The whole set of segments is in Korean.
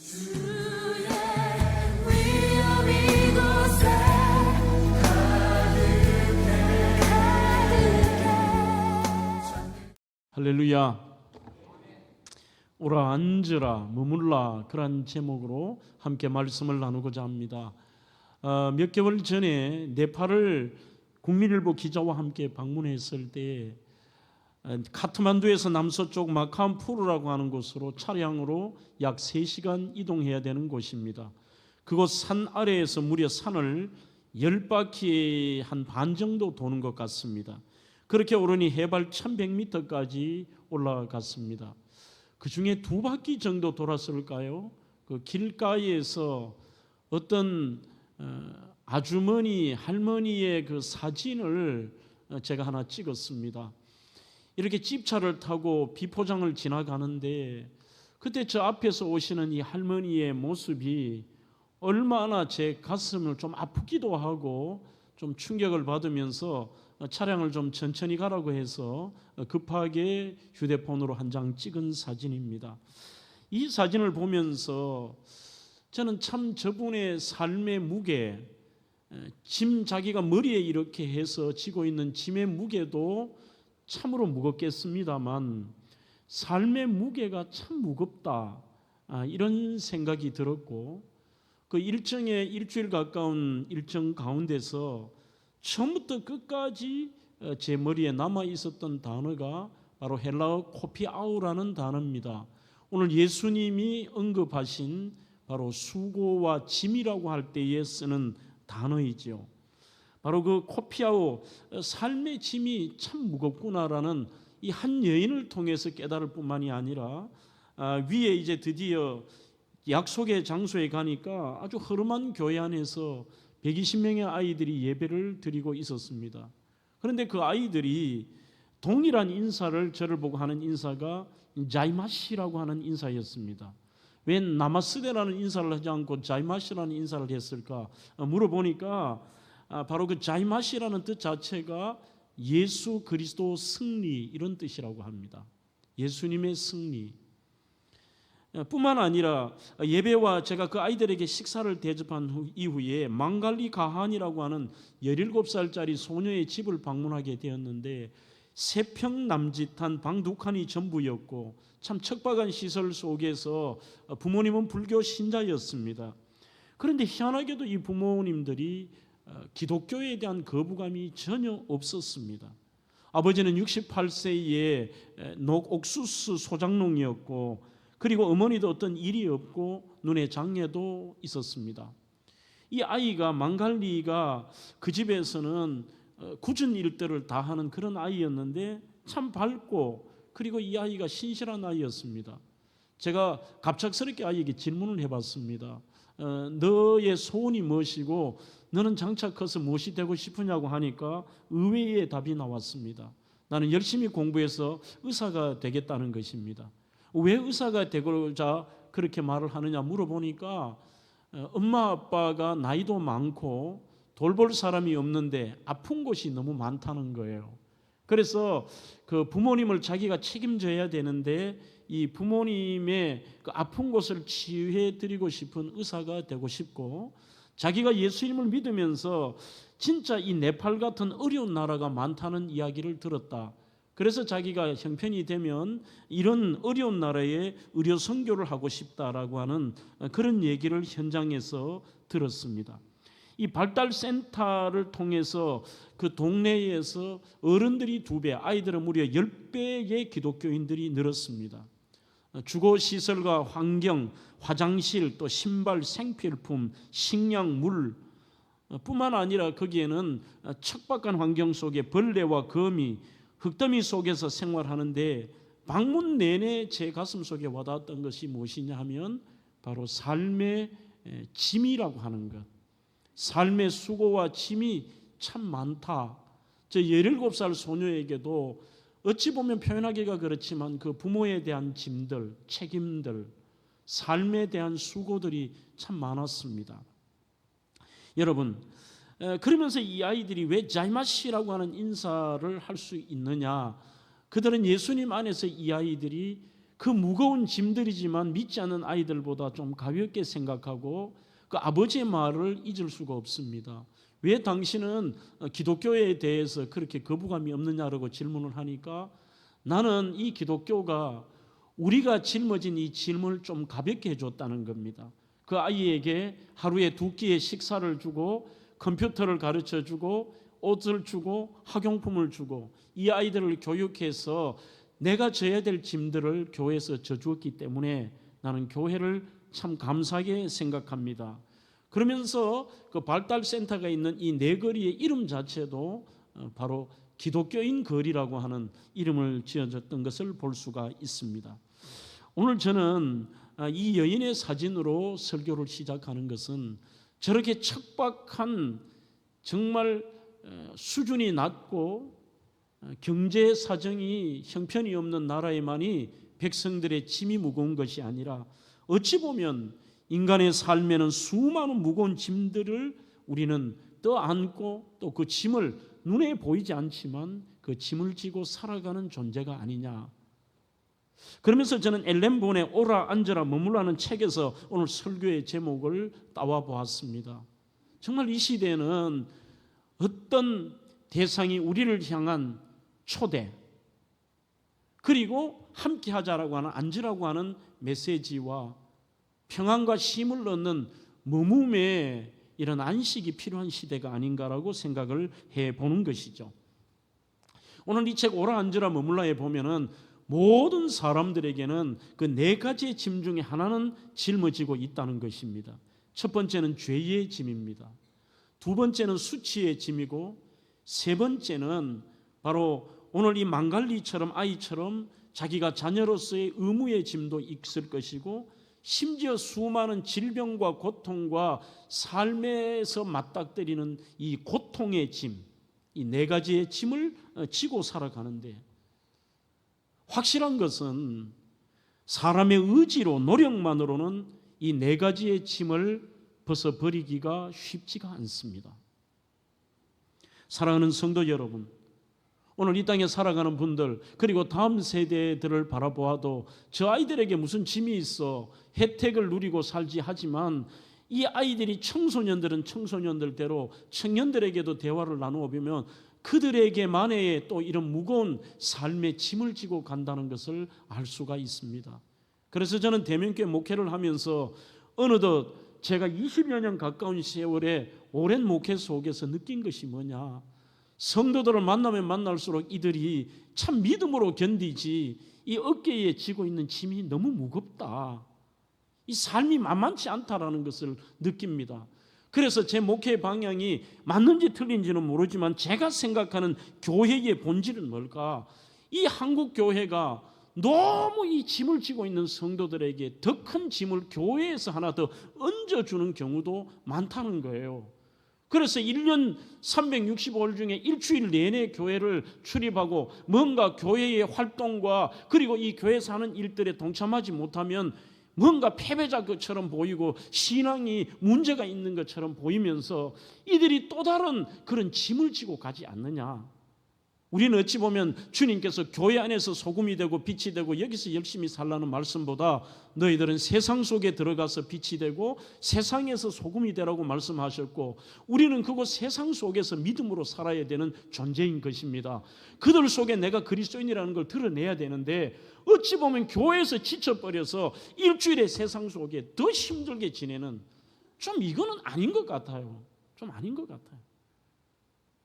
주의 위엄 이곳에 가득해. 할렐루야. 오라 앉으라 머물라, 그런 제목으로 함께 말씀을 나누고자 합니다. 몇 개월 전에 네팔을 국민일보 기자와 함께 방문했을 때 카트만두에서 남서쪽 마카암푸르라고 하는 곳으로 차량으로 약 3시간 이동해야 되는 곳입니다. 그곳 산 아래에서 무려 산을 10바퀴 한 반 정도 도는 것 같습니다. 그렇게 오르니 해발 1100m까지 올라갔습니다. 그 중에 2바퀴 정도 돌았을까요? 그 길가에서 어떤 아주머니, 할머니의 그 사진을 제가 하나 찍었습니다. 이렇게 집차를 타고 비포장을 지나가는데 그때 저 앞에서 오시는 이 할머니의 모습이 얼마나 제 가슴을 좀 아프기도 하고 좀 충격을 받으면서 차량을 좀 천천히 가라고 해서 급하게 휴대폰으로 한 장 찍은 사진입니다. 이 사진을 보면서 저는 참 저분의 삶의 무게, 짐 자기가 머리에 이렇게 해서 지고 있는 짐의 무게도 참으로 무겁겠습니다만 삶의 무게가 참 무겁다, 이런 생각이 들었고, 그 일정에 일주일 가까운 일정 가운데서 처음부터 끝까지 제 머리에 남아 있었던 단어가 바로 헬라어 코피아우라는 단어입니다. 오늘 예수님이 언급하신 바로 수고와 짐이라고 할 때에 쓰는 단어이죠. 바로 그 코피아우, 삶의 짐이 참 무겁구나라는 이 한 여인을 통해서 깨달을 뿐만이 아니라 위에 이제 드디어 약속의 장소에 가니까 아주 허름한 교회 안에서 120명의 아이들이 예배를 드리고 있었습니다. 그런데 그 아이들이 동일한 인사를 저를 보고 하는 인사가 자이마시라고 하는 인사였습니다. 왜 나마스데라는 인사를 하지 않고 자이마시라는 인사를 했을까 물어보니까 바로 그 자이마시라는 뜻 자체가 예수 그리스도 승리, 이런 뜻이라고 합니다. 예수님의 승리. 뿐만 아니라 예배와 제가 그 아이들에게 식사를 대접한 이후에 망갈리 가한이라고 하는 17살짜리 소녀의 집을 방문하게 되었는데 3평 남짓한 방 2칸이 전부였고 참 척박한 시설 속에서 부모님은 불교 신자였습니다. 그런데 희한하게도 이 부모님들이 기독교에 대한 거부감이 전혀 없었습니다. 아버지는 68세의 옥수수 소장농이었고, 그리고 어머니도 어떤 일이 없고 눈에 장애도 있었습니다. 이 아이가 망갈리가 그 집에서는 굳은 일들을 다 하는 그런 아이였는데 참 밝고, 그리고 이 아이가 신실한 아이였습니다. 제가 갑작스럽게 아이에게 질문을 해봤습니다. 너의 소원이 무엇이고 너는 장차 커서 무엇이 되고 싶으냐고 하니까 의외의 답이 나왔습니다. 나는 열심히 공부해서 의사가 되겠다는 것입니다. 왜 의사가 되고자 그렇게 말을 하느냐 물어보니까 엄마 아빠가 나이도 많고 돌볼 사람이 없는데 아픈 곳이 너무 많다는 거예요. 그래서 그 부모님을 자기가 책임져야 되는데 이 부모님의 그 아픈 곳을 치유해 드리고 싶은 의사가 되고 싶고, 자기가 예수님을 믿으면서 진짜 이 네팔 같은 어려운 나라가 많다는 이야기를 들었다. 그래서 자기가 형편이 되면 이런 어려운 나라에 의료 선교를 하고 싶다라고 하는 그런 얘기를 현장에서 들었습니다. 이 발달센터를 통해서 그 동네에서 어른들이 2배, 아이들은 무려 10배의 기독교인들이 늘었습니다. 주거시설과 환경, 화장실, 또 신발, 생필품, 식량, 물 뿐만 아니라 거기에는 척박한 환경 속에 벌레와 거미, 흙더미 속에서 생활하는데 방문 내내 제 가슴 속에 와닿았던 것이 무엇이냐 하면 바로 삶의 짐이라고 하는 것. 삶의 수고와 짐이 참 많다. 저 17살 소녀에게도 어찌 보면 표현하기가 그렇지만 그 부모에 대한 짐들, 책임들, 삶에 대한 수고들이 참 많았습니다. 여러분, 그러면서 이 아이들이 왜 자이마시라고 하는 인사를 할 수 있느냐? 그들은 예수님 안에서 이 아이들이 그 무거운 짐들이지만 믿지 않는 아이들보다 좀 가볍게 생각하고 그 아버지의 말을 잊을 수가 없습니다. 왜 당신은 기독교에 대해서 그렇게 거부감이 없느냐라고 질문을 하니까 나는 이 기독교가 우리가 짊어진 이 짐을 좀 가볍게 해줬다는 겁니다. 그 아이에게 하루에 2끼의 식사를 주고 컴퓨터를 가르쳐주고 옷을 주고 학용품을 주고 이 아이들을 교육해서 내가 져야 될 짐들을 교회에서 져주었기 때문에 나는 교회를 참 감사하게 생각합니다. 그러면서 그 발달센터가 있는 이 내거리의 이름 자체도 바로 기독교인 거리라고 하는 이름을 지어줬던 것을 볼 수가 있습니다. 오늘 저는 이 여인의 사진으로 설교를 시작하는 것은 저렇게 척박한 정말 수준이 낮고 경제 사정이 형편이 없는 나라에만이 백성들의 짐이 무거운 것이 아니라 어찌 보면 인간의 삶에는 수많은 무거운 짐들을 우리는 떠안고 또 그 짐을 눈에 보이지 않지만 그 짐을 지고 살아가는 존재가 아니냐. 그러면서 저는 엘렌 본의 오라 앉으라 머물라는 책에서 오늘 설교의 제목을 따와 보았습니다. 정말 이 시대에는 어떤 대상이 우리를 향한 초대 그리고 함께하자라고 하는 앉으라고 하는 메시지와 평안과 쉼을 얻는 머뭄의 이런 안식이 필요한 시대가 아닌가라고 생각을 해보는 것이죠. 오늘 이 책 오라 앉으라 머물라에 보면은 모든 사람들에게는 그 4가지의 짐 중에 하나는 짊어지고 있다는 것입니다. 첫 번째는 죄의 짐입니다. 두 번째는 수치의 짐이고 세 번째는 바로 오늘 이 망갈리처럼 아이처럼 자기가 자녀로서의 의무의 짐도 있을 것이고 심지어 수많은 질병과 고통과 삶에서 맞닥뜨리는 이 고통의 짐, 이 4가지의 짐을 지고 살아가는데 확실한 것은 사람의 의지로 노력만으로는 이 4가지의 짐을 벗어버리기가 쉽지가 않습니다. 사랑하는 성도 여러분, 오늘 이 땅에 살아가는 분들 그리고 다음 세대들을 바라보아도 저 아이들에게 무슨 짐이 있어 혜택을 누리고 살지 하지만 이 아이들이 청소년들은 청소년들대로 청년들에게도 대화를 나누어 보면 그들에게만의 또 이런 무거운 삶의 짐을 지고 간다는 것을 알 수가 있습니다. 그래서 저는 대면교회 목회를 하면서 어느덧 제가 20여 년 가까운 세월에 오랜 목회 속에서 느낀 것이 뭐냐, 성도들을 만나면 만날수록 이들이 참 믿음으로 견디지 이 어깨에 지고 있는 짐이 너무 무겁다, 이 삶이 만만치 않다라는 것을 느낍니다. 그래서 제 목회 방향이 맞는지 틀린지는 모르지만 제가 생각하는 교회의 본질은 뭘까? 이 한국 교회가 너무 이 짐을 지고 있는 성도들에게 더 큰 짐을 교회에서 하나 더 얹어주는 경우도 많다는 거예요. 그래서 1년 365일 중에 일주일 내내 교회를 출입하고 뭔가 교회의 활동과 그리고 이 교회에서 하는 일들에 동참하지 못하면 뭔가 패배자 것처럼 보이고 신앙이 문제가 있는 것처럼 보이면서 이들이 또 다른 그런 짐을 지고 가지 않느냐. 우리는 어찌 보면 주님께서 교회 안에서 소금이 되고 빛이 되고 여기서 열심히 살라는 말씀보다 너희들은 세상 속에 들어가서 빛이 되고 세상에서 소금이 되라고 말씀하셨고 우리는 그곳 세상 속에서 믿음으로 살아야 되는 존재인 것입니다. 그들 속에 내가 그리스도인이라는 걸 드러내야 되는데 어찌 보면 교회에서 지쳐버려서 일주일의 세상 속에 더 힘들게 지내는, 좀 이거는 아닌 것 같아요. 좀 아닌 것 같아요.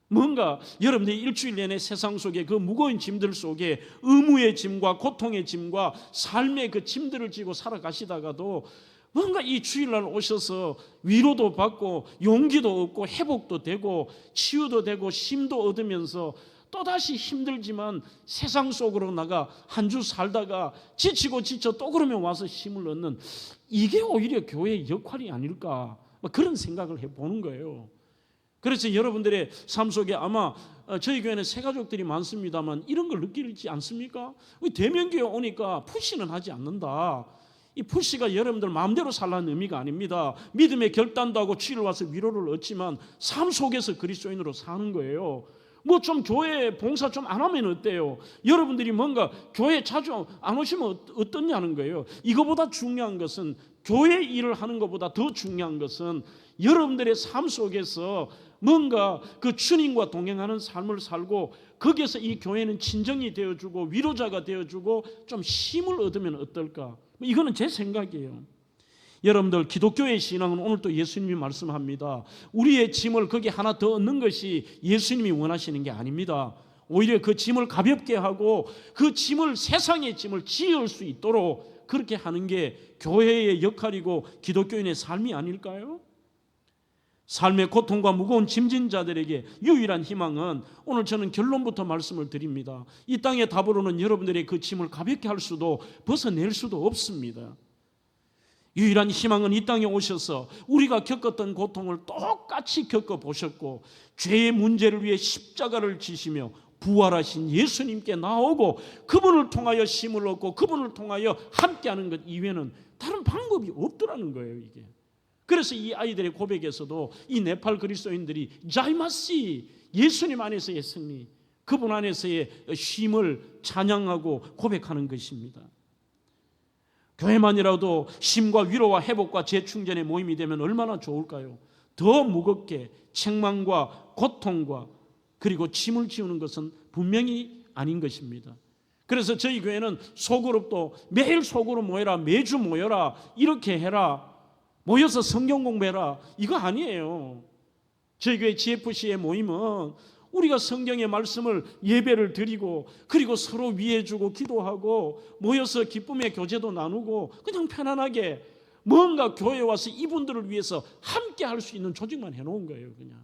뭔가 여러분들이 일주일 내내 세상 속에 그 무거운 짐들 속에 의무의 짐과 고통의 짐과 삶의 그 짐들을 지고 살아가시다가도 뭔가 이 주일날 오셔서 위로도 받고 용기도 얻고 회복도 되고 치유도 되고 힘도 얻으면서 또다시 힘들지만 세상 속으로 나가 한 주 살다가 지치고 지쳐 또 그러면 와서 힘을 얻는, 이게 오히려 교회의 역할이 아닐까, 그런 생각을 해보는 거예요. 그래서 여러분들의 삶 속에 아마 저희 교회는 새가족들이 많습니다만 이런 걸 느끼지 않습니까? 대면교회 오니까 푸시는 하지 않는다. 이 푸시가 여러분들 마음대로 살라는 의미가 아닙니다. 믿음의 결단도 하고 주일 와서 위로를 얻지만 삶 속에서 그리스도인으로 사는 거예요. 뭐 좀 교회 봉사 좀 안 하면 어때요? 여러분들이 뭔가 교회 자주 안 오시면 어떠냐는 거예요. 이거보다 중요한 것은, 교회 일을 하는 것보다 더 중요한 것은 여러분들의 삶 속에서 뭔가 그 주님과 동행하는 삶을 살고, 거기에서 이 교회는 친정이 되어주고 위로자가 되어주고 좀 힘을 얻으면 어떨까? 이거는 제 생각이에요. 여러분들, 기독교의 신앙은 오늘 또 예수님이 말씀합니다. 우리의 짐을 거기 하나 더 얻는 것이 예수님이 원하시는 게 아닙니다. 오히려 그 짐을 가볍게 하고 그 짐을, 세상의 짐을 지을 수 있도록 그렇게 하는 게 교회의 역할이고 기독교인의 삶이 아닐까요? 삶의 고통과 무거운 짐진 자들에게 유일한 희망은, 오늘 저는 결론부터 말씀을 드립니다. 이 땅의 답으로는 여러분들의 그 짐을 가볍게 할 수도 벗어낼 수도 없습니다. 유일한 희망은 이 땅에 오셔서 우리가 겪었던 고통을 똑같이 겪어보셨고 죄의 문제를 위해 십자가를 지시며 부활하신 예수님께 나오고 그분을 통하여 힘을 얻고 그분을 통하여 함께하는 것 이외에는 다른 방법이 없더라는 거예요, 이게. 그래서 이 아이들의 고백에서도 이 네팔 그리스도인들이 자이마시, 예수님 안에서의 승리, 그분 안에서의 쉼을 찬양하고 고백하는 것입니다. 교회만이라도 쉼과 위로와 회복과 재충전의 모임이 되면 얼마나 좋을까요? 더 무겁게 책망과 고통과 그리고 짐을 지우는 것은 분명히 아닌 것입니다. 그래서 저희 교회는 소그룹도 매일 소그룹 모여라, 매주 모여라, 이렇게 해라, 모여서 성경 공부해라, 이거 아니에요. 저희 교회 GFC의 모임은 우리가 성경의 말씀을 예배를 드리고 그리고 서로 위해주고 기도하고 모여서 기쁨의 교제도 나누고 그냥 편안하게 뭔가 교회에 와서 이분들을 위해서 함께 할 수 있는 조직만 해놓은 거예요, 그냥.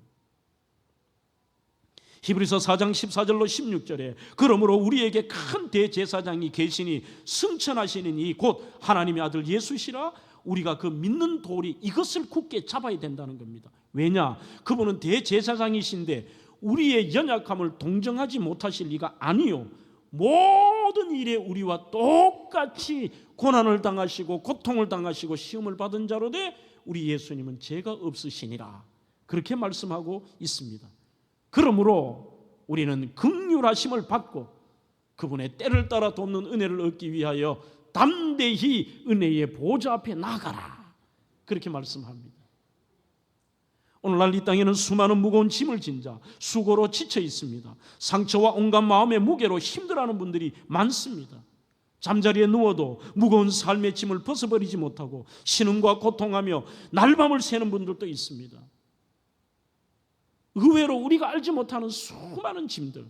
히브리서 4장 14절로 16절에 그러므로 우리에게 큰 대제사장이 계시니 승천하시는 이 곧 하나님의 아들 예수시라, 우리가 그 믿는 도리 이것을 굳게 잡아야 된다는 겁니다. 왜냐? 그분은 대제사장이신데 우리의 연약함을 동정하지 못하실 리가 아니요, 모든 일에 우리와 똑같이 고난을 당하시고 고통을 당하시고 시험을 받은 자로되 우리 예수님은 죄가 없으시니라, 그렇게 말씀하고 있습니다. 그러므로 우리는 긍휼하심을 받고 그분의 때를 따라 돕는 은혜를 얻기 위하여 담대히 은혜의 보좌 앞에 나가라, 그렇게 말씀합니다. 오늘날 이 땅에는 수많은 무거운 짐을 진 자, 수고로 지쳐 있습니다. 상처와 온갖 마음의 무게로 힘들어하는 분들이 많습니다. 잠자리에 누워도 무거운 삶의 짐을 벗어버리지 못하고 신음과 고통하며 날밤을 새는 분들도 있습니다. 의외로 우리가 알지 못하는 수많은 짐들.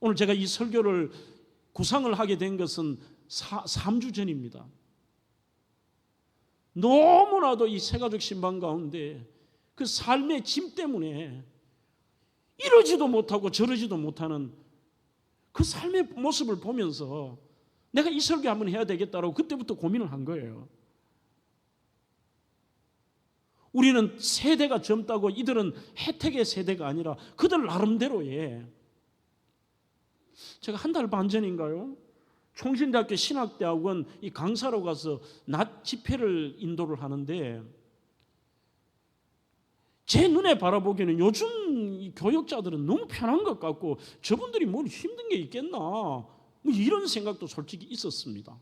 오늘 제가 이 설교를 구상을 하게 된 것은 3주 전입니다. 너무나도 이 새가족 신방 가운데 그 삶의 짐 때문에 이러지도 못하고 저러지도 못하는 그 삶의 모습을 보면서 내가 이 설교 한번 해야 되겠다라고 그때부터 고민을 한 거예요. 우리는 세대가 젊다고 이들은 혜택의 세대가 아니라 그들 나름대로의, 제가 한 달 반 전인가요? 총신대학교 신학대학원 이 강사로 가서 낮 집회를 인도를 하는데 제 눈에 바라보기에는 요즘 이 교역자들은 너무 편한 것 같고 저분들이 뭘 힘든 게 있겠나, 뭐 이런 생각도 솔직히 있었습니다.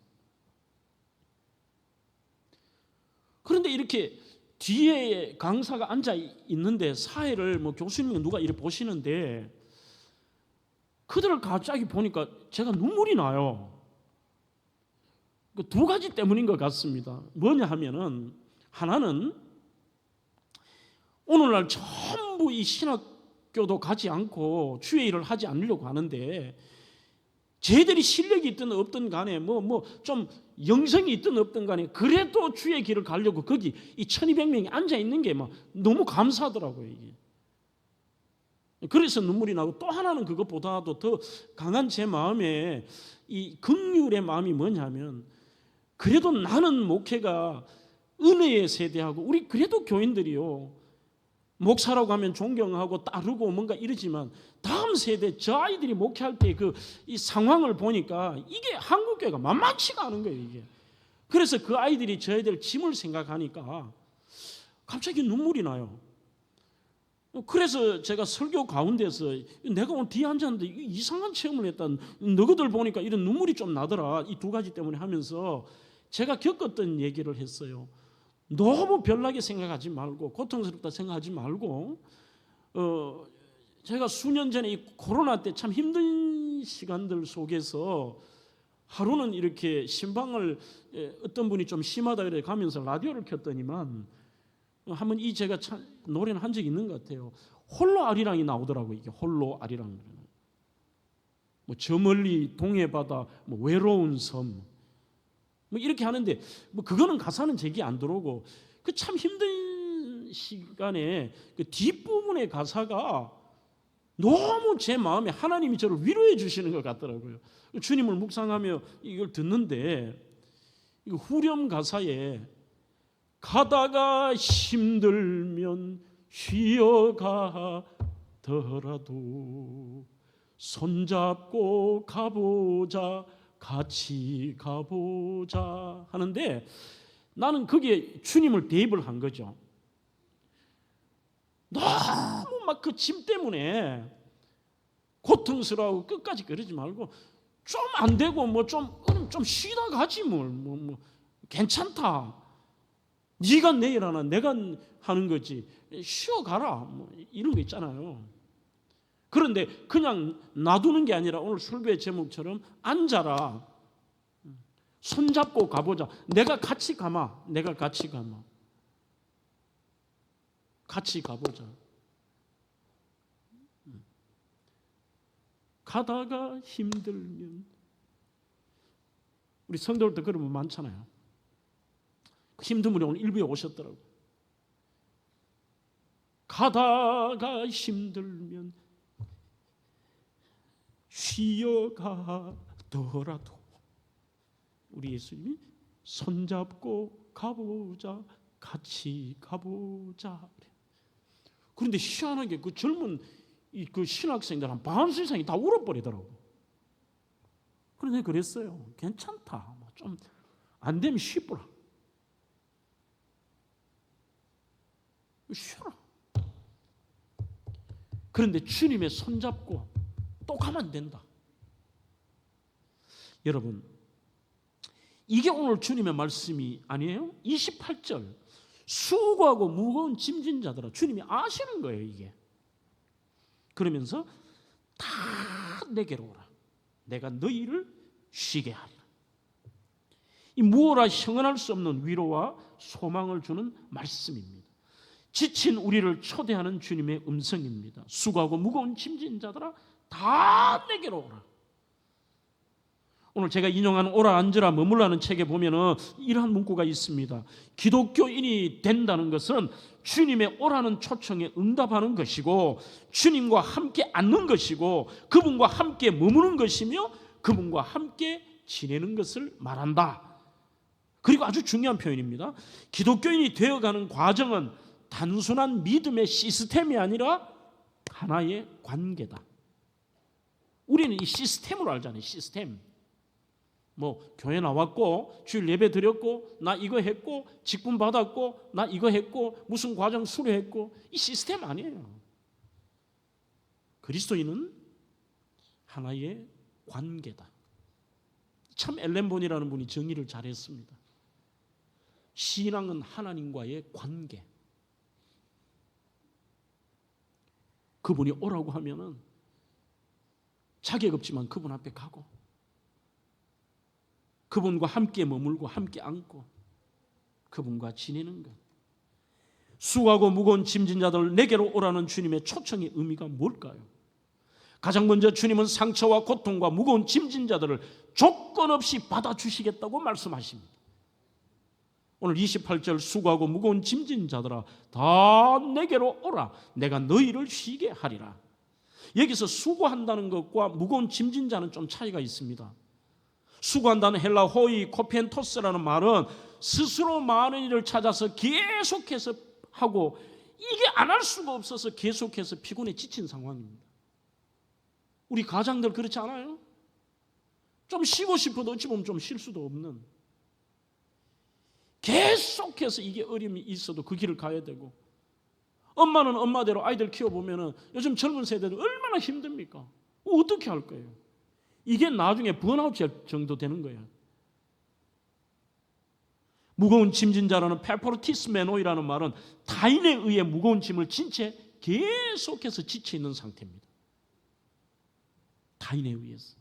그런데 이렇게 뒤에 강사가 앉아 있는데 사회를 뭐 교수님이 누가 이렇게 보시는데 그들을 갑자기 보니까 제가 눈물이 나요. 그 두 가지 때문인 것 같습니다. 뭐냐 하면은, 하나는 오늘날 전부 이 신학교도 가지 않고 주의 일을 하지 않으려고 하는데 쟤들이 실력이 있든 없든 간에 뭐 좀 영성이 있든 없든 간에 그래도 주의 길을 가려고 거기 이 1200명이 앉아 있는 게 막 너무 감사하더라고요, 이게. 그래서 눈물이 나고, 또 하나는 그것보다도 더 강한 제 마음에 이 긍휼의 마음이 뭐냐면, 그래도 나는 목회가 은혜의 세대하고 우리 그래도 교인들이요, 목사라고 하면 존경하고 따르고 뭔가 이러지만 다음 세대 저 아이들이 목회할 때 이 상황을 보니까 이게 한국교회가 만만치가 않은 거예요, 이게. 그래서 그 아이들이 저희들 짐을 생각하니까 갑자기 눈물이 나요. 그래서 제가 설교 가운데서 내가 오늘 뒤에 앉았는데 이상한 체험을 했다. 너희들 보니까 이런 눈물이 좀 나더라. 이 두 가지 때문에 하면서 제가 겪었던 얘기를 했어요. 너무 별나게 생각하지 말고 고통스럽다 생각하지 말고 제가 수년 전에 이 코로나 때 참 힘든 시간들 속에서 하루는 이렇게 신방을 어떤 분이 좀 심하다 그래 가면서 라디오를 켰더니만 한번 이 제가 노래는 한 적이 있는 것 같아요. 홀로 아리랑이 나오더라고요. 이게 홀로 아리랑. 뭐 저 멀리 동해 바다, 뭐 외로운 섬, 뭐 이렇게 하는데 뭐 그거는 가사는 제기 안 들어오고 그 참 힘든 시간에 그 뒷부분의 가사가 너무 제 마음에 하나님이 저를 위로해 주시는 것 같더라고요. 주님을 묵상하며 이걸 듣는데 이거 후렴 가사에 가다가 힘들면 쉬어가더라도 손잡고 가보자 같이 가보자 하는데 나는 거기에 주님을 대입을 한 거죠. 너무 막 그 짐 때문에 고통스러워하고 끝까지 그러지 말고 좀 안 되고 뭐 좀 쉬다 가지 뭐 괜찮다. 네가 내일 하나 내가 하는 거지 쉬어가라 뭐 이런 거 있잖아요. 그런데 그냥 놔두는 게 아니라 오늘 설교의 제목처럼 앉아라. 손잡고 가보자. 내가 같이 가마. 같이 가보자. 가다가 힘들면 우리 성도들도 그런 분 많잖아요. 힘든 분이 오늘 일부에 오셨더라고요. 가다가 힘들면 쉬어가더라도 우리 예수님이 손잡고 가보자 같이 가보자. 그런데 희한하게 그 젊은 그 신학생들 한 반수 이상이 다 울어버리더라고. 그런데 그랬어요. 괜찮다. 좀 안 되면 쉬어라. 쉬어라. 그런데 주님의 손잡고 또 가면 안 된다. 여러분, 이게 오늘 주님의 말씀이 아니에요? 28절 수고하고 무거운 짐진 자들아. 주님이 아시는 거예요 이게. 그러면서 다 내게로 오라. 내가 너희를 쉬게 하리라. 이 무엇라 형언할 수 없는 위로와 소망을 주는 말씀입니다. 지친 우리를 초대하는 주님의 음성입니다. 수고하고 무거운 짐진 자들아 다 내게로 오라. 오늘 제가 인용하는 오라 앉으라 머물라는 책에 보면은 이러한 문구가 있습니다. 기독교인이 된다는 것은 주님의 오라는 초청에 응답하는 것이고 주님과 함께 앉는 것이고 그분과 함께 머무는 것이며 그분과 함께 지내는 것을 말한다. 그리고 아주 중요한 표현입니다. 기독교인이 되어가는 과정은 단순한 믿음의 시스템이 아니라 하나의 관계다. 우리는 이 시스템으로 알잖아요. 시스템. 뭐 교회 나왔고 주일 예배 드렸고 나 이거 했고 직분 받았고 나 이거 했고 무슨 과정 수료했고 이 시스템 아니에요. 그리스도인은 하나의 관계다. 참 엘렌 본이라는 분이 정의를 잘했습니다. 신앙은 하나님과의 관계. 그분이 오라고 하면은 자격 없지만 그분 앞에 가고 그분과 함께 머물고 함께 앉고 그분과 지내는 것. 수고하고 무거운 짐진 자들 내게로 오라는 주님의 초청의 의미가 뭘까요? 가장 먼저 주님은 상처와 고통과 무거운 짐진 자들을 조건 없이 받아주시겠다고 말씀하십니다. 오늘 28절 수고하고 무거운 짐진 자들아 다 내게로 오라. 내가 너희를 쉬게 하리라. 여기서 수고한다는 것과 무거운 짐진 자는 좀 차이가 있습니다. 수고한다는 헬라 호이 코펜토스라는 말은 스스로 많은 일을 찾아서 계속해서 하고 이게 안 할 수가 없어서 계속해서 피곤해 지친 상황입니다. 우리 가장들 그렇지 않아요? 좀 쉬고 싶어도 어찌 보면 좀 쉴 수도 없는, 계속해서 이게 어려움이 있어도 그 길을 가야 되고 엄마는 엄마대로 아이들 키워보면 요즘 젊은 세대들 얼마나 힘듭니까? 어떻게 할 거예요? 이게 나중에 번아웃 정도 되는 거예요. 무거운 짐진자라는 페퍼로티스메노이라는 말은 타인에 의해 무거운 짐을 진 채 계속해서 지쳐 있는 상태입니다. 타인에 의해서.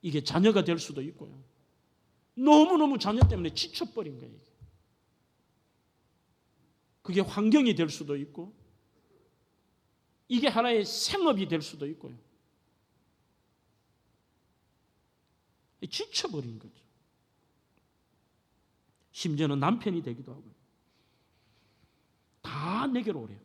이게 자녀가 될 수도 있고요. 너무너무 자녀 때문에 지쳐버린 거예요. 그게 환경이 될 수도 있고 이게 하나의 생업이 될 수도 있고요. 지쳐버린 거죠. 심지어는 남편이 되기도 하고요. 다 내게로 오래요.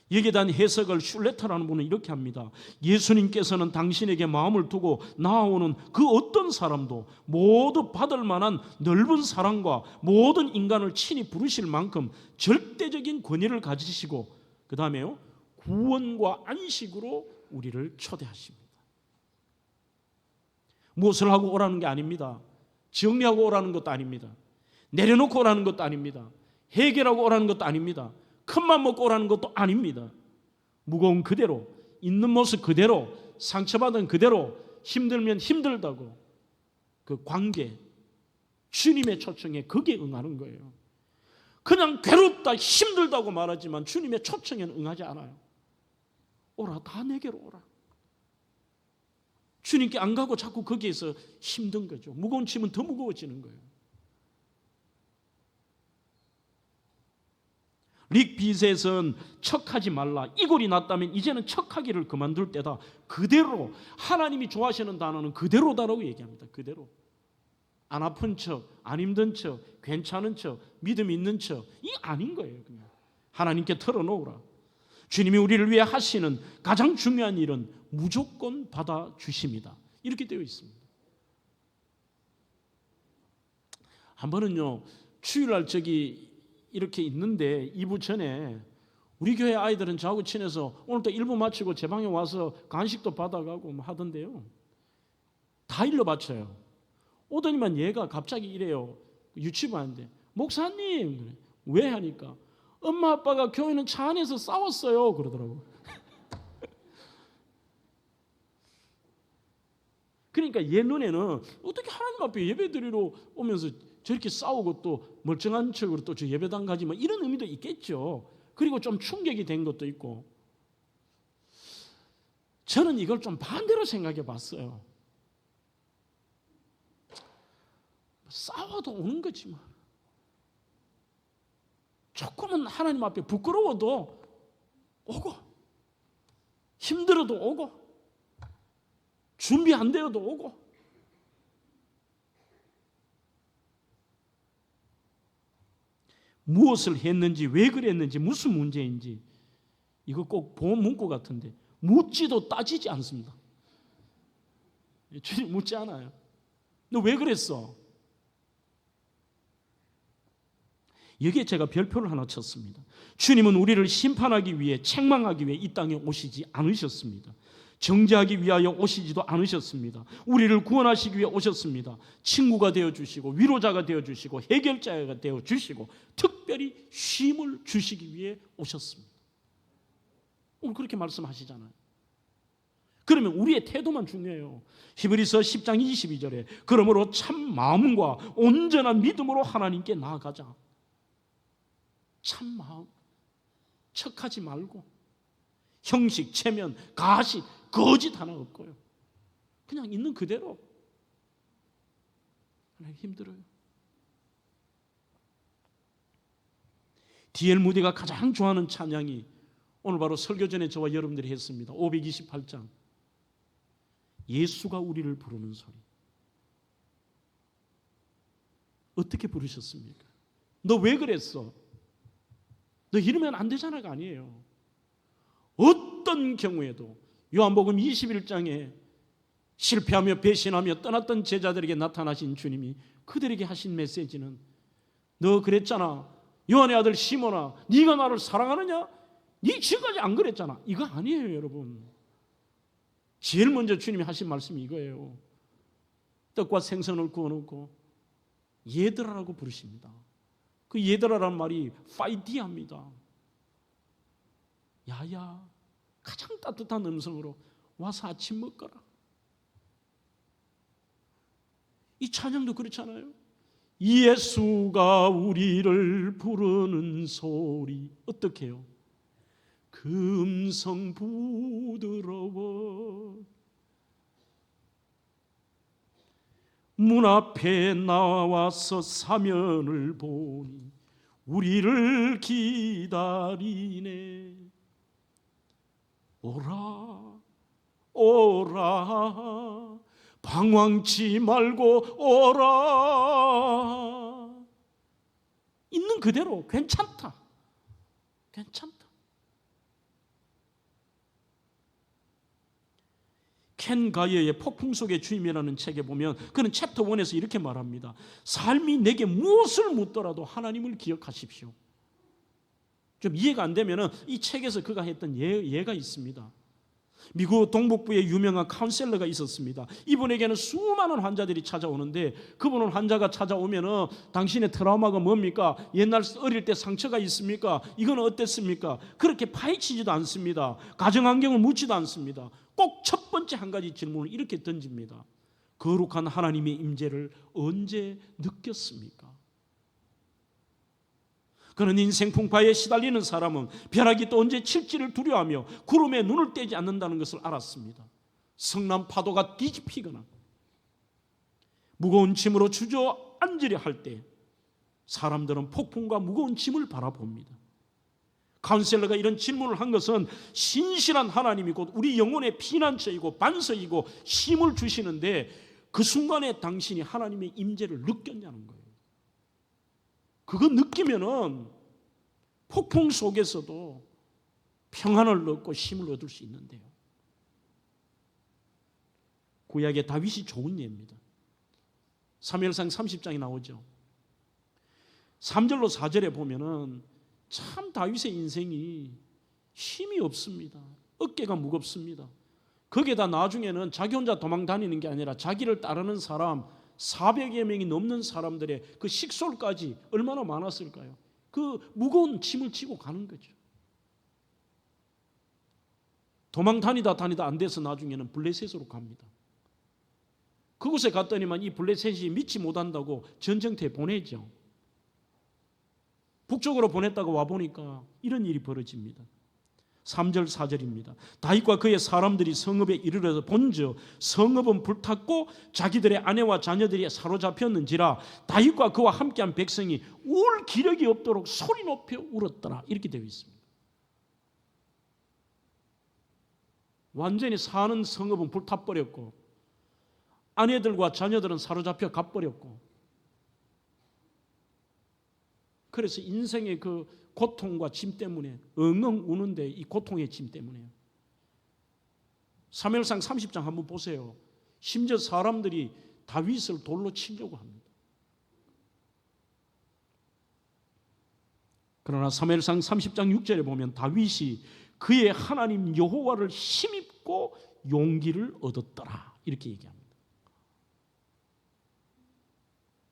여기에 대한 해석을 슐레터라는 분은 이렇게 합니다. 예수님께서는 당신에게 마음을 두고 나아오는 그 어떤 사람도 모두 받을 만한 넓은 사랑과 모든 인간을 친히 부르실 만큼 절대적인 권위를 가지시고 그 다음에요 구원과 안식으로 우리를 초대하십니다. 무엇을 하고 오라는 게 아닙니다. 정리하고 오라는 것도 아닙니다. 내려놓고 오라는 것도 아닙니다. 해결하고 오라는 것도 아닙니다. 큰맘 먹고 오라는 것도 아닙니다. 무거운 그대로, 있는 모습 그대로, 상처받은 그대로, 힘들면 힘들다고 그 관계, 주님의 초청에 거기에 응하는 거예요. 그냥 괴롭다, 힘들다고 말하지만 주님의 초청에는 응하지 않아요. 오라, 다 내게로 오라. 주님께 안 가고 자꾸 거기에서 힘든 거죠. 무거운 짐은 더 무거워지는 거예요. 릭 비셋은 척하지 말라. 이골이 났다면 이제는 척하기를 그만둘 때다. 그대로 하나님이 좋아하시는 단어는 그대로다라고 얘기합니다. 그대로. 안 아픈 척, 안 힘든 척, 괜찮은 척, 믿음 있는 척 이 아닌 거예요. 그냥. 하나님께 털어놓으라. 주님이 우리를 위해 하시는 가장 중요한 일은 무조건 받아주십니다. 이렇게 되어 있습니다. 한 번은요 주일날 이렇게 있는데 2부 전에 우리 교회 아이들은 저하고 친해서 오늘 또 1부 마치고 제 방에 와서 간식도 받아가고 하던데요. 다 일러 바쳐요. 오더니만 얘가 갑자기 이래요. 유치부 하는데 목사님 그래. 왜 하니까 엄마 아빠가 교회는 차 안에서 싸웠어요 그러더라고. 그러니까 얘 눈에는 어떻게 하나님 앞에 예배드리러 오면서 저렇게 싸우고 또 멀쩡한 척으로 또 저 예배당 가지 뭐 이런 의미도 있겠죠. 그리고 좀 충격이 된 것도 있고. 저는 이걸 좀 반대로 생각해 봤어요. 싸워도 오는 거지만 조금은 하나님 앞에 부끄러워도 오고 힘들어도 오고 준비 안 되어도 오고 무엇을 했는지 왜 그랬는지 무슨 문제인지 이거 꼭 보험 문구 같은데 묻지도 따지지 않습니다. 주님 묻지 않아요. 너 왜 그랬어? 여기에 제가 별표를 하나 쳤습니다. 주님은 우리를 심판하기 위해 책망하기 위해 이 땅에 오시지 않으셨습니다. 정죄하기 위하여 오시지도 않으셨습니다. 우리를 구원하시기 위해 오셨습니다. 친구가 되어주시고 위로자가 되어주시고 해결자가 되어주시고 특별히 쉼을 주시기 위해 오셨습니다. 오늘 그렇게 말씀하시잖아요. 그러면 우리의 태도만 중요해요. 히브리서 10장 22절에 그러므로 참 마음과 온전한 믿음으로 하나님께 나아가자. 참 마음, 척하지 말고 형식, 체면, 가식, 거짓 하나 없고요. 그냥 있는 그대로. 힘들어요. D.L. 무디가 가장 좋아하는 찬양이 오늘 바로 설교 전에 저와 여러분들이 했습니다. 528장 예수가 우리를 부르는 소리. 어떻게 부르셨습니까? 너 왜 그랬어? 너 이러면 안 되잖아가 아니에요. 어떤 경우에도 요한복음 21장에 실패하며 배신하며 떠났던 제자들에게 나타나신 주님이 그들에게 하신 메시지는 너 그랬잖아. 요한의 아들 시몬아 네가 나를 사랑하느냐? 네 지금까지 안 그랬잖아. 이거 아니에요 여러분. 제일 먼저 주님이 하신 말씀이 이거예요. 떡과 생선을 구워놓고 얘들아라고 부르십니다. 그 얘들아라는 말이 파이디합니다. 야야, 가장 따뜻한 음성으로 와서 아침 먹거라. 이 찬양도 그렇잖아요. 예수가 우리를 부르는 소리 어떻게 해요? 그 음성 부드러워 문 앞에 나와서 사면을 보니 우리를 기다리네. 오라 오라 방황치 말고 오라. 있는 그대로 괜찮다. 켄 가이어의 폭풍 속의 주님이라는 책에 보면 그는 챕터 1에서 이렇게 말합니다. 삶이 내게 무엇을 묻더라도 하나님을 기억하십시오. 좀 이해가 안 되면 이 책에서 그가 했던 예가 있습니다. 미국 동북부에 유명한 카운셀러가 있었습니다. 이분에게는 수많은 환자들이 찾아오는데 그분은 환자가 찾아오면 당신의 트라우마가 뭡니까? 옛날 어릴 때 상처가 있습니까? 이건 어땠습니까? 그렇게 파헤치지도 않습니다. 가정환경을 묻지도 않습니다. 꼭 첫 번째 한 가지 질문을 이렇게 던집니다. 거룩한 하나님의 임재를 언제 느꼈습니까? 그런 인생 풍파에 시달리는 사람은 벼락이 또 언제 칠지를 두려워하며 구름에 눈을 떼지 않는다는 것을 알았습니다. 성난 파도가 뒤집히거나 무거운 짐으로 주저앉으려 할 때 사람들은 폭풍과 무거운 짐을 바라봅니다. 카운셀러가 이런 질문을 한 것은 신실한 하나님이 곧 우리 영혼의 피난처이고 반석이고 힘을 주시는데 그 순간에 당신이 하나님의 임재를 느꼈냐는 거예요. 그거 느끼면은 폭풍 속에서도 평안을 얻고 힘을 얻을 수 있는데요. 구약의 다윗이 좋은 예입니다. 사무엘상 30장에 나오죠. 3절로 4절에 보면은 참 다윗의 인생이 힘이 없습니다. 어깨가 무겁습니다. 거기에다 나중에는 자기 혼자 도망 다니는 게 아니라 자기를 따르는 사람 400여 명이 넘는 사람들의 그 식솔까지 얼마나 많았을까요? 그 무거운 짐을 지고 가는 거죠. 도망 다니다 안 돼서 나중에는 블레셋으로 갑니다. 그곳에 갔더니만 이 블레셋이 믿지 못한다고 전쟁터에 보내죠. 북쪽으로 보냈다가 와보니까 이런 일이 벌어집니다. 3절 4절입니다. 다윗과 그의 사람들이 성읍에 이르러서 본즉 성읍은 불탔고 자기들의 아내와 자녀들이 사로잡혔는지라 다윗과 그와 함께한 백성이 울 기력이 없도록 소리 높여 울었더라. 이렇게 되어 있습니다. 완전히 사는 성읍은 불타버렸고 아내들과 자녀들은 사로잡혀 가버렸고 그래서 인생의 그 고통과 짐 때문에 엉엉 우는데 이 고통의 짐 때문에요. 사무엘상 30장 한번 보세요. 심지어 사람들이 다윗을 돌로 치려고 합니다. 그러나 사무엘상 30장 6절에 보면 다윗이 그의 하나님 여호와를 힘입고 용기를 얻었더라 이렇게 얘기합니다.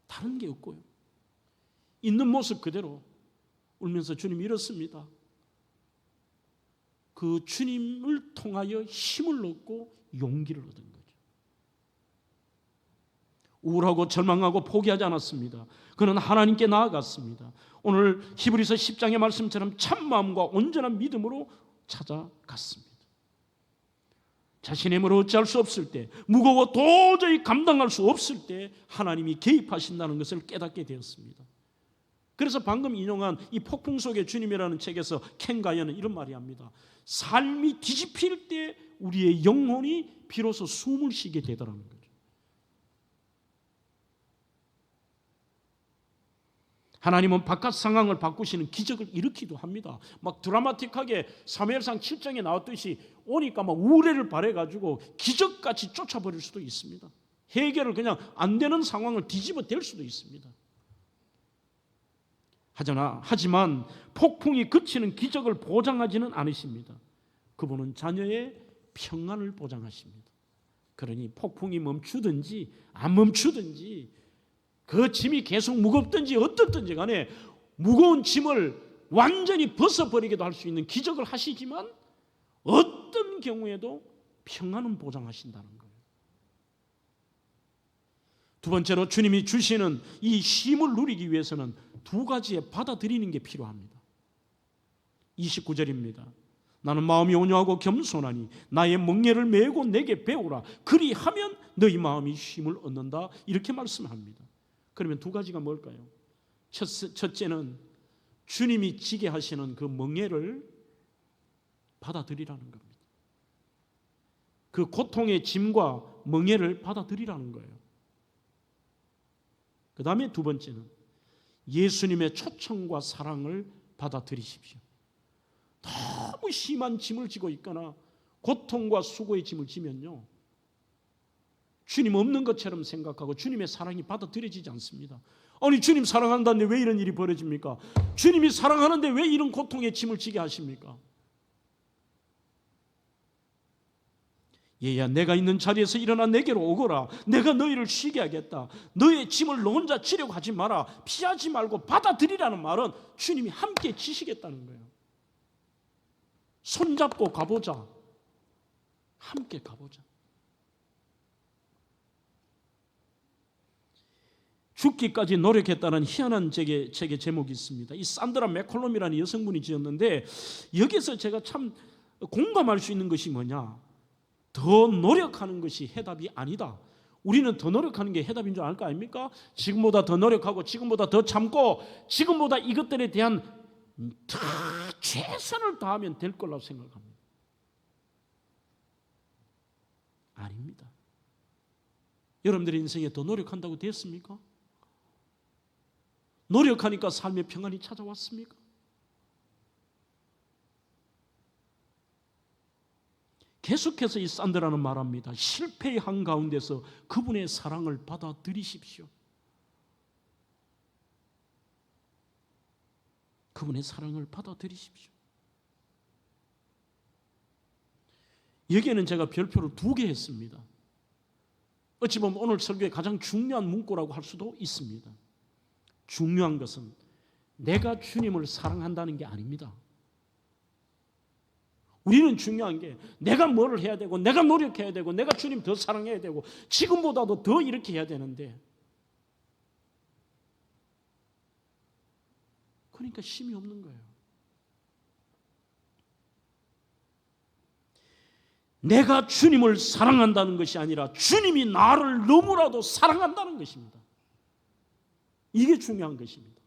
다른 게 없고요. 있는 모습 그대로 울면서 주님 이렇습니다. 그 주님을 통하여 힘을 얻고 용기를 얻은 거죠. 우울하고 절망하고 포기하지 않았습니다. 그는 하나님께 나아갔습니다. 오늘 히브리서 10장의 말씀처럼 참 마음과 온전한 믿음으로 찾아갔습니다. 자신의 힘으로 어찌할 수 없을 때, 무거워 도저히 감당할 수 없을 때 하나님이 개입하신다는 것을 깨닫게 되었습니다. 그래서 방금 인용한 이 폭풍 속의 주님이라는 책에서 켄 가이어는 이런 말이 합니다. 삶이 뒤집힐 때 우리의 영혼이 비로소 숨을 쉬게 되더라는 거죠. 하나님은 바깥 상황을 바꾸시는 기적을 일으키기도 합니다. 막 드라마틱하게 사무엘상 7장에 나왔듯이 오니까 막 우레를 발해가지고 기적같이 쫓아버릴 수도 있습니다. 해결을 그냥 안 되는 상황을 뒤집어 댈 수도 있습니다. 하지만 폭풍이 그치는 기적을 보장하지는 않으십니다. 그분은 자녀의 평안을 보장하십니다. 그러니 폭풍이 멈추든지 안 멈추든지 그 짐이 계속 무겁든지 어떻든지 간에 무거운 짐을 완전히 벗어버리기도 할 수 있는 기적을 하시지만 어떤 경우에도 평안은 보장하신다는 거예요. 두 번째로 주님이 주시는 이 쉼을 누리기 위해서는 두 가지의 받아들이는 게 필요합니다. 29절입니다. 나는 마음이 온유하고 겸손하니 나의 멍에를 메고 내게 배우라. 그리하면 너희 마음이 쉼을 얻는다. 이렇게 말씀합니다. 그러면 두 가지가 뭘까요? 첫째는 주님이 지게 하시는 그 멍에를 받아들이라는 겁니다. 그 고통의 짐과 멍에를 받아들이라는 거예요. 그 다음에 두 번째는 예수님의 초청과 사랑을 받아들이십시오. 너무 심한 짐을 지고 있거나 고통과 수고의 짐을 지면요, 주님 없는 것처럼 생각하고 주님의 사랑이 받아들여지지 않습니다. 아니, 주님 사랑한다는데 왜 이런 일이 벌어집니까? 주님이 사랑하는데 왜 이런 고통의 짐을 지게 하십니까? 얘야, 내가 있는 자리에서 일어나 내게로 오거라. 내가 너희를 쉬게 하겠다. 너의 짐을 너 혼자 지려고 하지 마라. 피하지 말고 받아들이라는 말은 주님이 함께 지시겠다는 거예요. 손잡고 가보자. 함께 가보자. 죽기까지 노력했다는 희한한 책의 제목이 있습니다. 이 산드라 맥콜롬이라는 여성분이 지었는데, 여기서 제가 참 공감할 수 있는 것이 뭐냐, 더 노력하는 것이 해답이 아니다. 우리는 더 노력하는 게 해답인 줄 알 거 아닙니까? 지금보다 더 노력하고 지금보다 더 참고 지금보다 이것들에 대한 더 최선을 다하면 될 거라고 생각합니다. 아닙니다. 여러분들의 인생에 더 노력한다고 됐습니까? 노력하니까 삶의 평안이 찾아왔습니까? 계속해서 이 산드라는 말합니다. 실패의 한가운데서 그분의 사랑을 받아들이십시오. 그분의 사랑을 받아들이십시오. 여기에는 제가 별표를 2개 했습니다. 어찌 보면 오늘 설교의 가장 중요한 문구라고 할 수도 있습니다. 중요한 것은 내가 주님을 사랑한다는 게 아닙니다. 우리는 중요한 게 내가 뭐를 해야 되고 내가 노력해야 되고 내가 주님 더 사랑해야 되고 지금보다도 더 이렇게 해야 되는데, 그러니까 쉼이 없는 거예요. 내가 주님을 사랑한다는 것이 아니라 주님이 나를 너무나도 사랑한다는 것입니다. 이게 중요한 것입니다.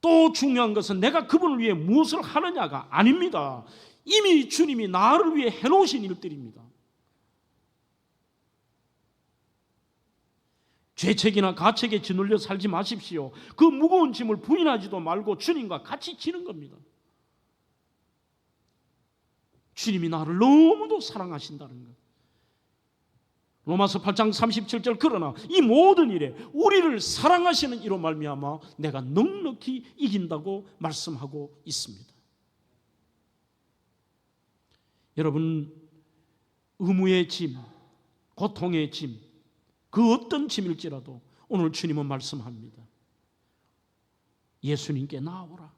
또 중요한 것은 내가 그분을 위해 무엇을 하느냐가 아닙니다. 이미 주님이 나를 위해 해놓으신 일들입니다. 죄책이나 가책에 짓눌려 살지 마십시오. 그 무거운 짐을 부인하지도 말고 주님과 같이 지는 겁니다. 주님이 나를 너무도 사랑하신다는 것. 로마서 8장 37절, 그러나 이 모든 일에 우리를 사랑하시는 이로 말미암아 내가 넉넉히 이긴다고 말씀하고 있습니다. 여러분, 의무의 짐, 고통의 짐, 그 어떤 짐일지라도 오늘 주님은 말씀합니다. 예수님께 나오라.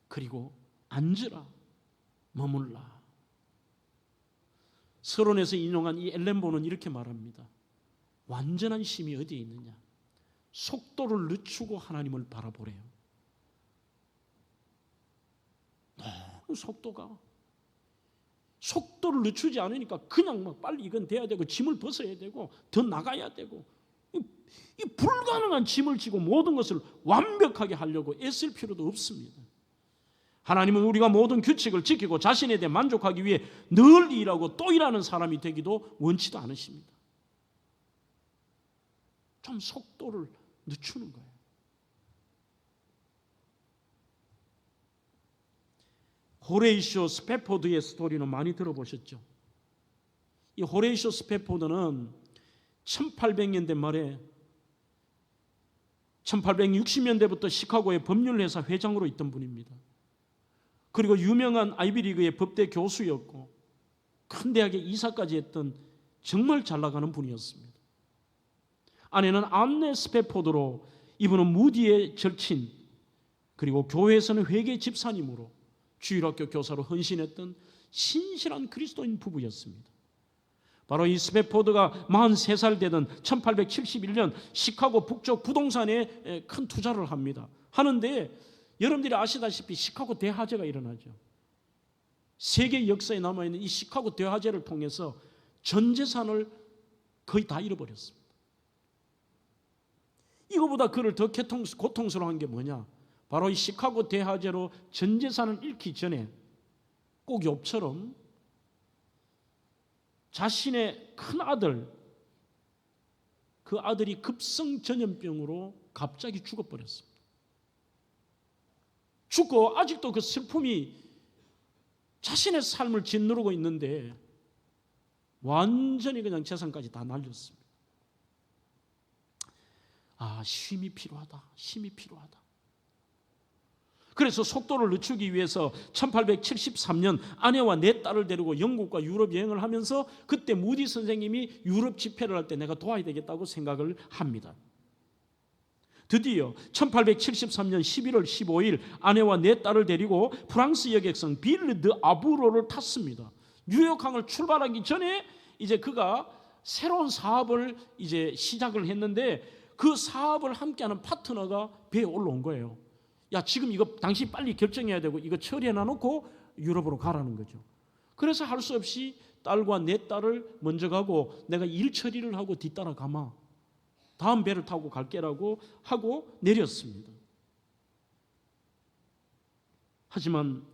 그리고 앉으라. 머물라. 서론에서 인용한 이 엘렌보는 이렇게 말합니다. 완전한 쉼이 어디에 있느냐? 속도를 늦추고 하나님을 바라보래요. 너무 속도를 늦추지 않으니까 그냥 막 빨리 이건 돼야 되고 짐을 벗어야 되고 더 나가야 되고, 이 불가능한 짐을 지고 모든 것을 완벽하게 하려고 애쓸 필요도 없습니다. 하나님은 우리가 모든 규칙을 지키고 자신에 대해 만족하기 위해 늘 일하고 또 일하는 사람이 되기도 원치도 않으십니다. 좀 속도를 늦추는 거예요. 호레이쇼 스패포드의 스토리는 많이 들어보셨죠? 이 호레이쇼 스패포드는 1800년대 말에 1860년대부터 시카고의 법률회사 회장으로 있던 분입니다. 그리고 유명한 아이비리그의 법대 교수였고 큰 대학의 이사까지 했던 정말 잘 나가는 분이었습니다. 아내는 안네 스패포드로, 이분은 무디의 절친, 그리고 교회에서는 회계 집사님으로 주일학교 교사로 헌신했던 신실한 그리스도인 부부였습니다. 바로 이 스패포드가 43살 되던 1871년 시카고 북쪽 부동산에 큰 투자를 합니다. 하는데 여러분들이 아시다시피 시카고 대화재가 일어나죠. 세계 역사에 남아있는 이 시카고 대화재를 통해서 전 재산을 거의 다 잃어버렸습니다. 이거보다 그를 더 고통스러운 게 뭐냐? 바로 이 시카고 대화재로 전 재산을 잃기 전에 꼭 욥처럼 자신의 큰 아들, 그 아들이 급성 전염병으로 갑자기 죽어버렸습니다. 죽고 아직도 그 슬픔이 자신의 삶을 짓누르고 있는데 완전히 그냥 재산까지 다 날렸습니다. 아, 쉼이 필요하다. 쉼이 필요하다. 그래서 속도를 늦추기 위해서 1873년 아내와 네 딸을 데리고 영국과 유럽 여행을 하면서 그때 무디 선생님이 유럽 집회를 할 때 내가 도와야 되겠다고 생각을 합니다. 드디어 1873년 11월 15일 아내와 네 딸을 데리고 프랑스 여객선 빌르 드 아부로를 탔습니다. 뉴욕항을 출발하기 전에 이제 그가 새로운 사업을 이제 시작을 했는데 그 사업을 함께하는 파트너가 배에 올라온 거예요. 야, 지금 이거 당신 빨리 결정해야 되고 이거 처리해 놔놓고 유럽으로 가라는 거죠. 그래서 할 수 없이 딸과 내 딸을 먼저 가고 내가 일 처리를 하고 뒤따라 가마. 다음 배를 타고 갈게라고 하고 내렸습니다. 하지만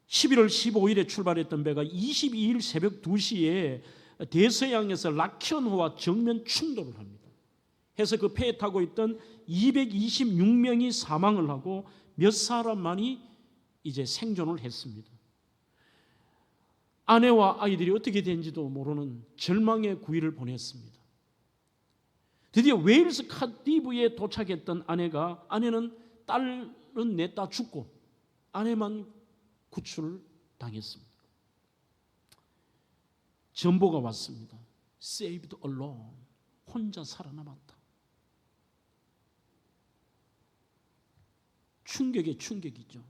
11월 15일에 출발했던 배가 22일 새벽 2시에 대서양에서 락현호와 정면 충돌을 합니다. 해서 그 배에 타고 있던 226명이 사망을 하고 몇 사람만이 이제 생존을 했습니다. 아내와 아이들이 어떻게 된지도 모르는 절망의 9일을 보냈습니다. 드디어 웨일스 카디브에 도착했던 아내는 딸은 냈다 죽고 아내만 구출당했습니다. 전보가 왔습니다. Saved alone. 혼자 살아남았다. 충격의 충격이죠.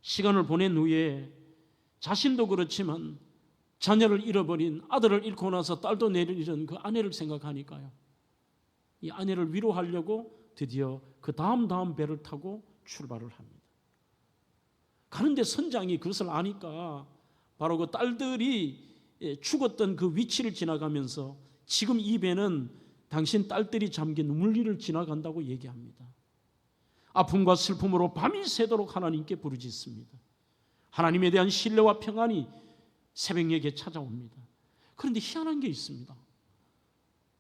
시간을 보낸 후에 자신도 그렇지만 자녀를 잃어버린, 아들을 잃고 나서 딸도 잃은 그 아내를 생각하니까요, 이 아내를 위로하려고 드디어 그 다음 배를 타고 출발을 합니다. 가는데 선장이 그것을 아니까 바로 그 딸들이 죽었던 그 위치를 지나가면서 지금 이 배는 당신 딸들이 잠긴 우물리를 지나간다고 얘기합니다. 아픔과 슬픔으로 밤이 새도록 하나님께 부르짖습니다. 하나님에 대한 신뢰와 평안이 새벽녘에 찾아옵니다. 그런데 희한한 게 있습니다.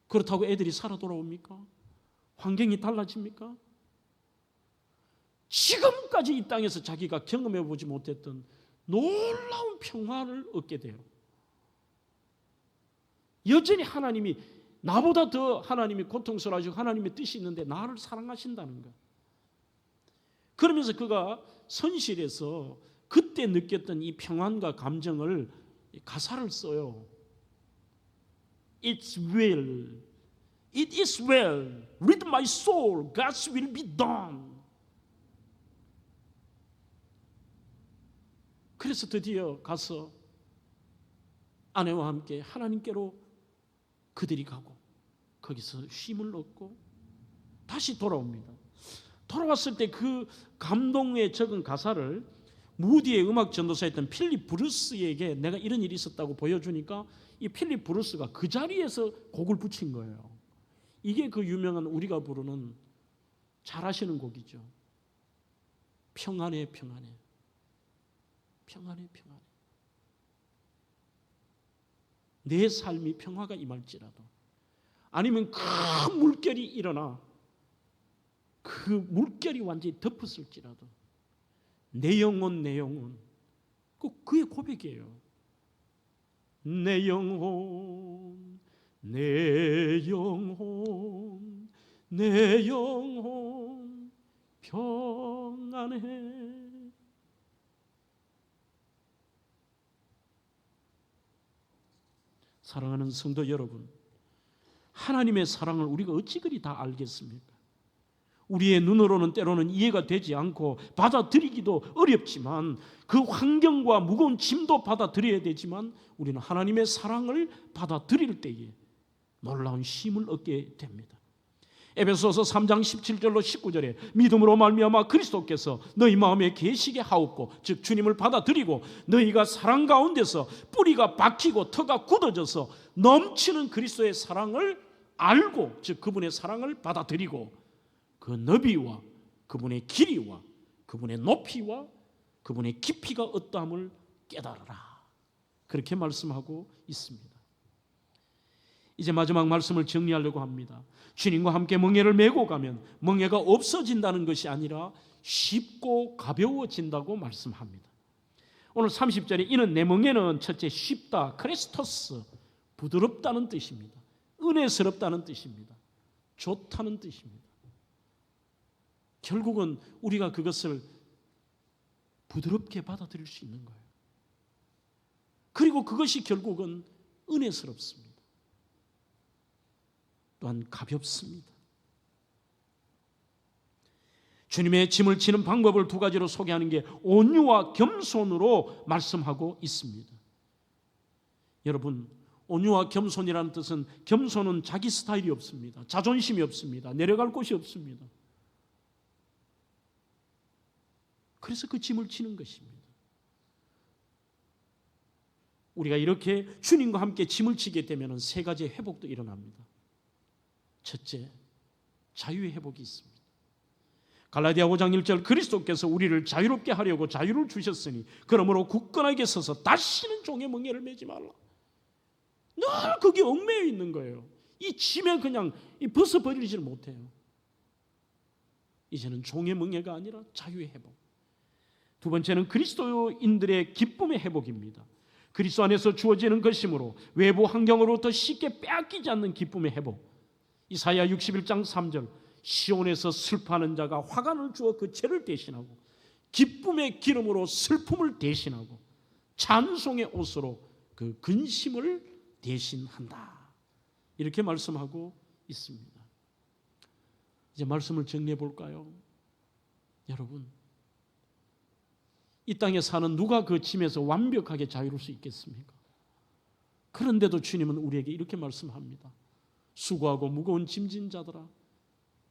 그렇다고 애들이 살아 돌아옵니까? 환경이 달라집니까? 지금까지 이 땅에서 자기가 경험해 보지 못했던 놀라운 평화를 얻게 돼요. 여전히 하나님이 나보다 더 하나님이 고통스러워하시고 하나님의 뜻이 있는데 나를 사랑하신다는 것. 그러면서 그가 선실에서 그때 느꼈던 이 평안과 감정을 가사를 써요. It's well. It is well. With my soul, God's will be done. 그래서 드디어 가서 아내와 함께 하나님께로 그들이 가고 거기서 쉼을 얻고 다시 돌아옵니다. 돌아왔을 때 그 감동에 적은 가사를 무디의 음악 전도사였던 필립 브루스에게 내가 이런 일이 있었다고 보여주니까 이 필립 브루스가 그 자리에서 곡을 붙인 거예요. 이게 그 유명한 우리가 부르는 잘 아시는 곡이죠. 평안해 평안해 평안해 평안해. 내 삶이 평화가 임할지라도 아니면 큰 물결이 일어나 그 물결이 완전히 덮었을지라도 내 영혼 꼭 그의 고백이에요. 내 영혼 평안해. 사랑하는 성도 여러분, 하나님의 사랑을 우리가 어찌 그리 다 알겠습니까? 우리의 눈으로는 때로는 이해가 되지 않고 받아들이기도 어렵지만 그 환경과 무거운 짐도 받아들여야 되지만 우리는 하나님의 사랑을 받아들일 때에 놀라운 힘을 얻게 됩니다. 에베소서 3장 17절로 19절에 믿음으로 말미암아 그리스도께서 너희 마음에 계시게 하옵고 즉 주님을 받아들이고 너희가 사랑 가운데서 뿌리가 박히고 터가 굳어져서 넘치는 그리스도의 사랑을 알고 즉 그분의 사랑을 받아들이고 그 너비와 그분의 길이와 그분의 높이와 그분의 깊이가 어떠함을 깨달으라. 그렇게 말씀하고 있습니다. 이제 마지막 말씀을 정리하려고 합니다. 주님과 함께 멍에를 메고 가면 멍에가 없어진다는 것이 아니라 쉽고 가벼워진다고 말씀합니다. 오늘 30절에 이는 내 멍에는 첫째 쉽다, 크레스토스, 부드럽다는 뜻입니다. 은혜스럽다는 뜻입니다. 좋다는 뜻입니다. 결국은 우리가 그것을 부드럽게 받아들일 수 있는 거예요. 그리고 그것이 결국은 은혜스럽습니다. 또한 가볍습니다. 주님의 짐을 지는 방법을 두 가지로 소개하는 게 온유와 겸손으로 말씀하고 있습니다. 여러분, 온유와 겸손이라는 뜻은 겸손은 자기 스타일이 없습니다. 자존심이 없습니다. 내려갈 곳이 없습니다. 그래서 그 짐을 지는 것입니다. 우리가 이렇게 주님과 함께 짐을 지게 되면 세 가지의 회복도 일어납니다. 첫째, 자유의 회복이 있습니다. 갈라디아 5장 1절 그리스도께서 우리를 자유롭게 하려고 자유를 주셨으니 그러므로 굳건하게 서서 다시는 종의 멍에를 매지 말라. 늘 거기 얽매여 있는 거예요. 이 짐에 그냥 벗어버리지를 못해요. 이제는 종의 멍에가 아니라 자유의 회복. 두 번째는 그리스도인들의 기쁨의 회복입니다. 그리스도 안에서 주어지는 것이므로 외부 환경으로부터 쉽게 빼앗기지 않는 기쁨의 회복. 이사야 61장 3절 시온에서 슬퍼하는 자가 화관을 주어 그 죄를 대신하고 기쁨의 기름으로 슬픔을 대신하고 찬송의 옷으로 그 근심을 대신한다. 이렇게 말씀하고 있습니다. 이제 말씀을 정리해 볼까요? 여러분, 이 땅에 사는 누가 그 짐에서 완벽하게 자유로울 수 있겠습니까? 그런데도 주님은 우리에게 이렇게 말씀합니다. 수고하고 무거운 짐진 자들아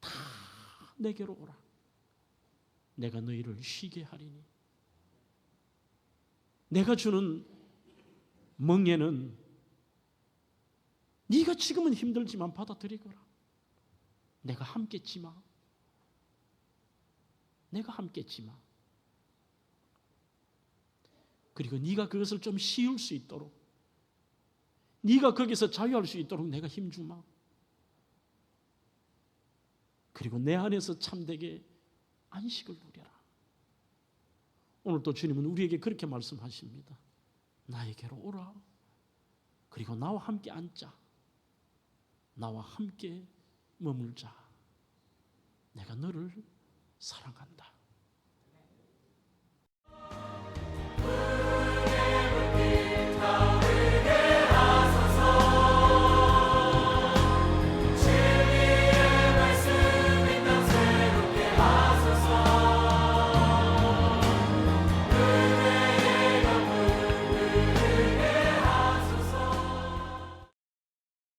다 내게로 오라. 내가 너희를 쉬게 하리니. 내가 주는 멍에는 네가 지금은 힘들지만 받아들이거라. 내가 함께 지마. 내가 함께 지마. 그리고 네가 그것을 좀 쉬울 수 있도록, 네가 거기서 자유할 수 있도록 내가 힘주마. 그리고 내 안에서 참되게 안식을 누려라. 오늘 또 주님은 우리에게 그렇게 말씀하십니다. 나에게로 오라. 그리고 나와 함께 앉자. 나와 함께 머물자. 내가 너를 사랑한다.